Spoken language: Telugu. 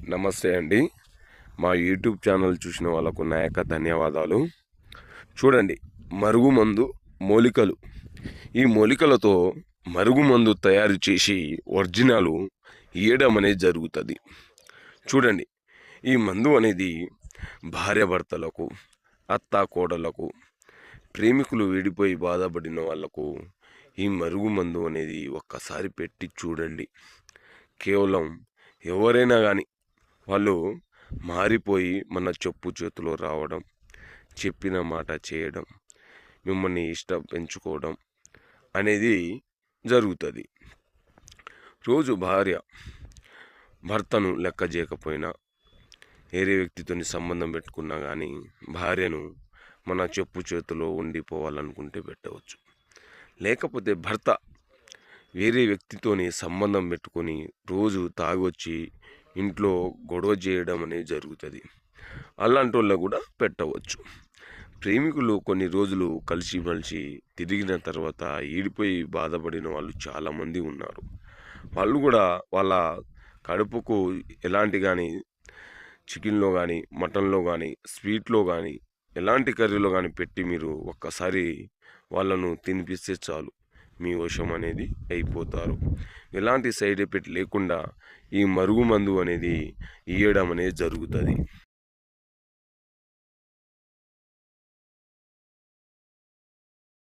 నమస్తే అండి. మా యూట్యూబ్ ఛానల్ చూసిన వాళ్ళకు నా యొక్క ధన్యవాదాలు. చూడండి, మరుగుమందు మూలికలు. ఈ మూలికలతో మరుగుమందు తయారు చేసి ఒరిజినల్ ఇయ్యడం అనేది జరుగుతుంది. చూడండి, ఈ మందు అనేది భార్యాభర్తలకు, అత్త కోడలకు, ప్రేమికులు విడిపోయి బాధపడిన వాళ్లకు ఈ మరుగుమందు అనేది ఒక్కసారి పెట్టి చూడండి. కేవలం ఎవరైనా కానీ వాళ్ళు మారిపోయి మన చెప్పు చేతిలో రావడం, చెప్పిన మాట చేయడం, మిమ్మల్ని ఇష్టం పెంచుకోవడం అనేది జరుగుతుంది. రోజు భార్య భర్తను లెక్క చేయకపోయినా, వేరే వ్యక్తితో సంబంధం పెట్టుకున్నా కానీ భార్యను మన చెప్పు చేతిలో ఉండిపోవాలనుకుంటే పెట్టవచ్చు. లేకపోతే భర్త వేరే వ్యక్తితోని సంబంధం పెట్టుకొని రోజు తాగొచ్చి ఇంట్లో గొడవ చేయడం అనేది జరుగుతుంది. అలాంటి వాళ్ళ కూడా పెట్టవచ్చు. ప్రేమికులు కొన్ని రోజులు కలిసిమెలిసి తిరిగిన తర్వాత ఈడిపోయి బాధపడిన వాళ్ళు చాలామంది ఉన్నారు. వాళ్ళు కూడా వాళ్ళ కడుపుకు ఎలాంటి కానీ చికెన్లో కానీ, మటన్లో కానీ, స్వీట్లో కానీ, ఎలాంటి కర్రీలో కానీ పెట్టి మీరు ఒక్కసారి వాళ్ళను తినిపిస్తే చాలు, మీ వశం అనేది అయిపోతారు. ఎలాంటి సైడ్ ఎఫెక్ట్ లేకుండా ఈ మరుగుమందు అనేది ఇయ్యడం అనేది జరుగుతుంది.